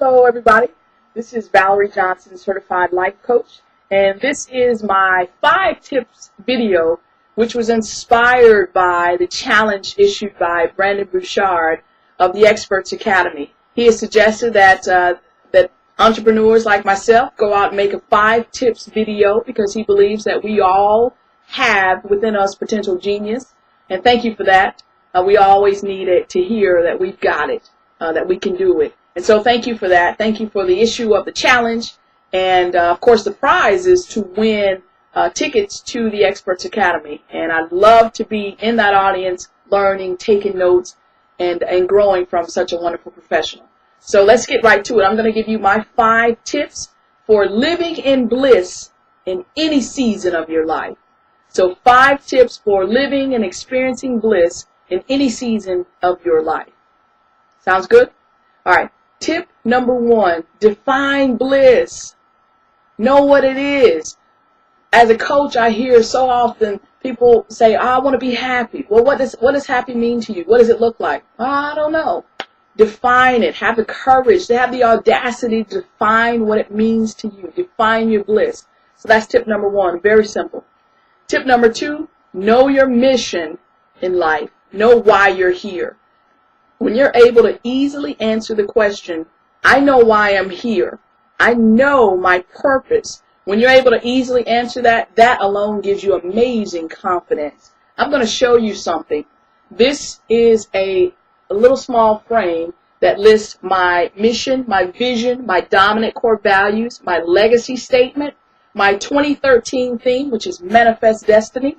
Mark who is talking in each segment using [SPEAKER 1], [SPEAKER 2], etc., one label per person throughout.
[SPEAKER 1] Hello everybody, this is Valerie Johnson, Certified Life Coach, and this is my 5 tips video which was inspired by the challenge issued by Brandon Bouchard of the Experts Academy. He has suggested that that entrepreneurs like myself go out and make a 5 tips video because he believes that we all have within us potential genius, and thank you for that. We always need it to hear that we've got it, that we can do it. And so thank you for that. Thank you for the issue of the challenge. And, of course, the prize is to win tickets to the Experts Academy. And I'd love to be in that audience learning, taking notes, and growing from such a wonderful professional. So let's get right to it. I'm going to give you my 5 tips for living in bliss in any season of your life. So 5 tips for living and experiencing bliss in any season of your life. Sounds good? All right. Tip number 1, define bliss. Know what it is. As a coach, I hear so often people say, I want to be happy. Well, what does happy mean to you? What does it look like? I don't know. Define it. Have the courage to have the audacity to define what it means to you. Define your bliss. So that's tip number 1. Very simple. Tip number 2, know your mission in life. Know why you're here. When you're able to easily answer the question, I know why I'm here. I know my purpose. When you're able to easily answer that, that alone gives you amazing confidence. I'm going to show you something. This is a little small frame that lists my mission, my vision, my dominant core values, my legacy statement, my 2013 theme, which is Manifest Destiny,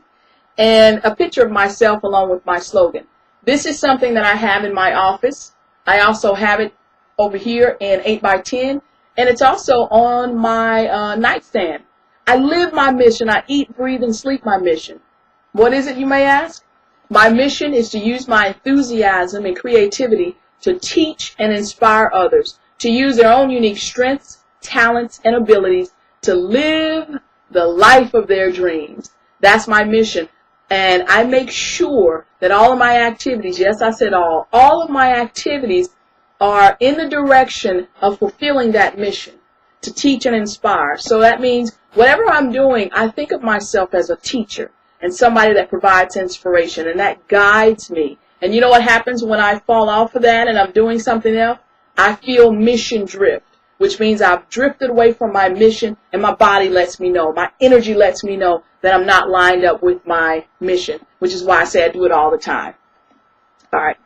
[SPEAKER 1] and a picture of myself along with my slogan. This is something that I have in my office. I also have it over here in 8x10, and it's also on my nightstand. I live my mission. I eat, breathe, and sleep my mission. What is it, you may ask? My mission is to use my enthusiasm and creativity to teach and inspire others, to use their own unique strengths, talents, and abilities to live the life of their dreams. That's my mission. And I make sure that all of my activities, yes, I said all of my activities are in the direction of fulfilling that mission, to teach and inspire. So that means whatever I'm doing, I think of myself as a teacher and somebody that provides inspiration, and that guides me. And you know what happens when I fall off of that and I'm doing something else? I feel mission drift, which means I've drifted away from my mission, and my body lets me know, my energy lets me know that I'm not lined up with my mission, which is why I say I do it all the time. All right.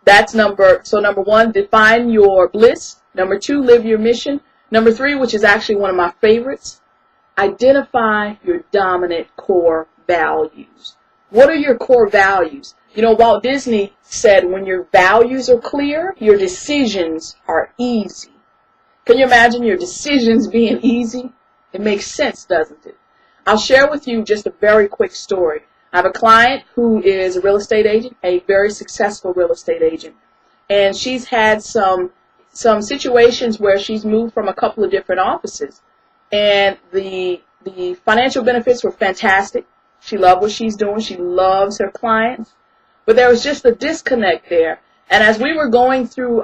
[SPEAKER 1] That's number 1, define your bliss. Number 2, live your mission. Number 3, which is actually one of my favorites, identify your dominant core values. What are your core values? You know, Walt Disney said when your values are clear, your decisions are easy. Can you imagine your decisions being easy? It makes sense, doesn't it? I'll share with you just a very quick story. I have a client who is a real estate agent, a very successful real estate agent. And she's had some situations where she's moved from a couple of different offices. And the financial benefits were fantastic. She loved what she's doing. She loves her clients. But there was just a disconnect there. And as we were going through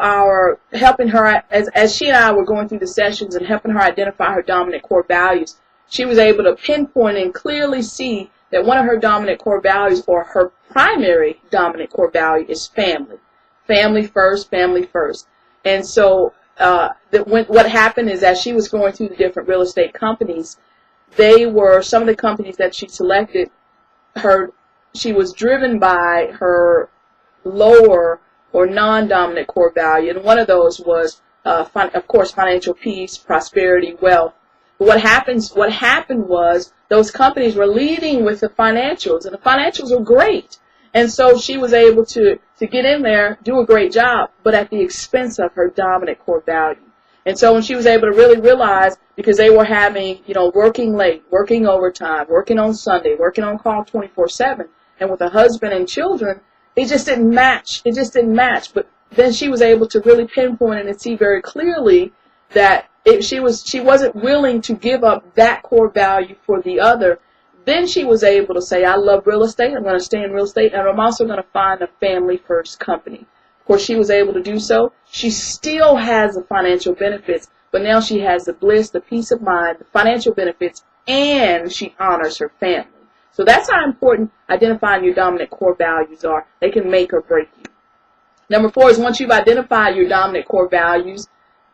[SPEAKER 1] helping her, as she and I were going through the sessions and helping her identify her dominant core values, she was able to pinpoint and clearly see that one of her dominant core values, or her primary dominant core value, is family. Family first, family first. And so what happened is, as she was going through the different real estate companies, they were some of the companies that she selected. She was driven by her lower or non-dominant core value, and one of those was, of course, financial peace, prosperity, wealth. But what happened was those companies were leading with the financials, and the financials were great. And so she was able to get in there, do a great job, but at the expense of her dominant core value. And so when she was able to really realize, because they were having, working late, working overtime, working on Sunday, working on call 24/7, and with a husband and children, it just didn't match. It just didn't match. But then she was able to really pinpoint it and see very clearly that she wasn't willing to give up that core value for the other. Then she was able to say, I love real estate. I'm going to stay in real estate, and I'm also going to find a family-first company. course, she was able to do so. She still has the financial benefits, but now she has the bliss, the peace of mind, the financial benefits, and she honors her family. So that's how important identifying your dominant core values are. They can make or break you. Number 4 is once you've identified your dominant core values,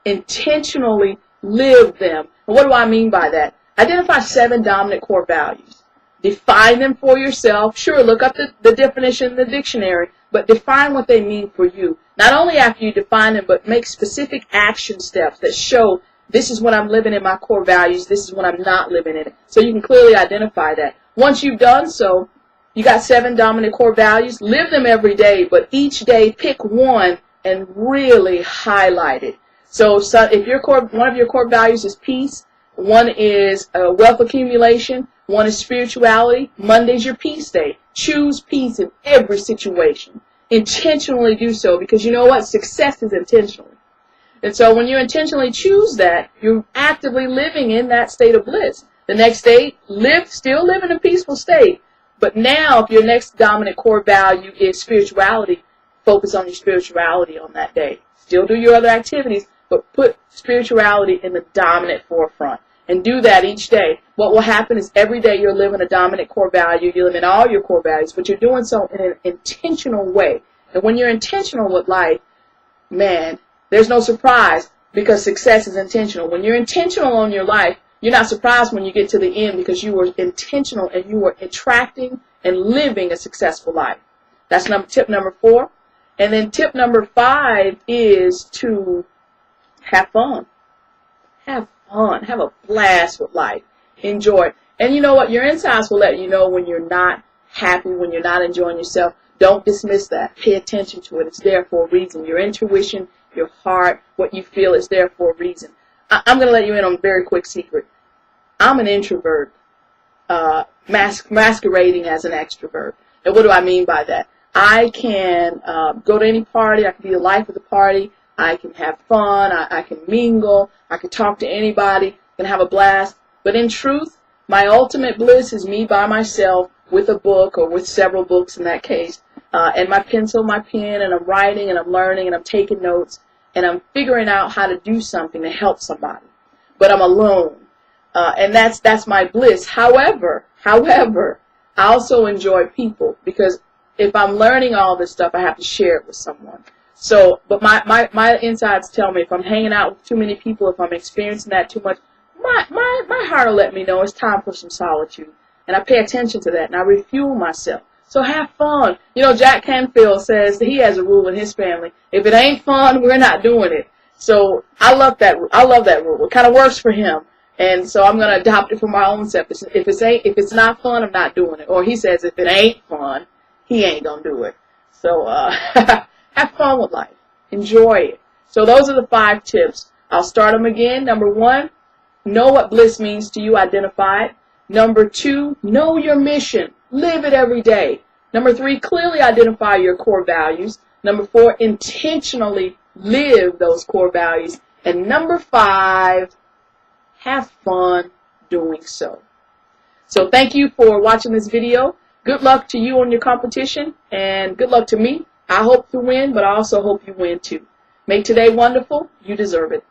[SPEAKER 1] intentionally live them. And what do I mean by that? Identify 7 dominant core values. Define them for yourself. Sure, look up the definition in the dictionary, but define what they mean for you. Not only after you define them, but make specific action steps that show this is what I'm living in my core values, this is what I'm not living in it. So you can clearly identify that. Once you've done so, you got 7 dominant core values. Live them every day, but each day pick one and really highlight it. So if one of your core values is peace, one is wealth accumulation, one is spirituality, Monday's your peace day. Choose peace in every situation. Intentionally do so, because you know what? Success is intentional. And so when you intentionally choose that, you're actively living in that state of bliss. The next day, still live in a peaceful state. But now, if your next dominant core value is spirituality, focus on your spirituality on that day. Still do your other activities, but put spirituality in the dominant forefront. And do that each day. What will happen is every day you're living a dominant core value. You live in all your core values, but you're doing so in an intentional way. And when you're intentional with life, man, there's no surprise, because success is intentional. When you're intentional on your life, you're not surprised when you get to the end, because you were intentional and you were attracting and living a successful life. That's tip number 4. And then tip number 5 is to have fun. Have fun. Have a blast with life. Enjoy it. And you know what? Your insides will let you know when you're not happy, when you're not enjoying yourself. Don't dismiss that. Pay attention to it. It's there for a reason. Your intuition, your heart, what you feel is there for a reason. I'm going to let you in on a very quick secret. I'm an introvert masquerading as an extrovert. And what do I mean by that? I can go to any party. I can be the life of the party. I can have fun. I can mingle. I can talk to anybody. I can have a blast. But in truth, my ultimate bliss is me by myself with a book, or with several books in that case, and my pencil, my pen, and I'm writing and I'm learning and I'm taking notes and I'm figuring out how to do something to help somebody. But I'm alone. And that's my bliss. However, I also enjoy people, because if I'm learning all this stuff, I have to share it with someone. So, but my insides tell me if I'm hanging out with too many people, if I'm experiencing that too much, my heart will let me know it's time for some solitude. And I pay attention to that, and I refuel myself. So have fun. You know, Jack Canfield says that he has a rule in his family: if it ain't fun, we're not doing it. So I love that rule. It kind of works for him. And so I'm going to adopt it for my own self. If it's not fun, I'm not doing it. Or he says if it ain't fun, he ain't going to do it. So have fun with life. Enjoy it. So those are the 5 tips. I'll start them again. Number 1, know what bliss means to you. Identify it. Number 2, know your mission. Live it every day. Number 3, clearly identify your core values. Number 4, intentionally live those core values. And number 5, have fun doing so. So thank you for watching this video. Good luck to you on your competition, and good luck to me. I hope to win, but I also hope you win too. Make today wonderful. You deserve it.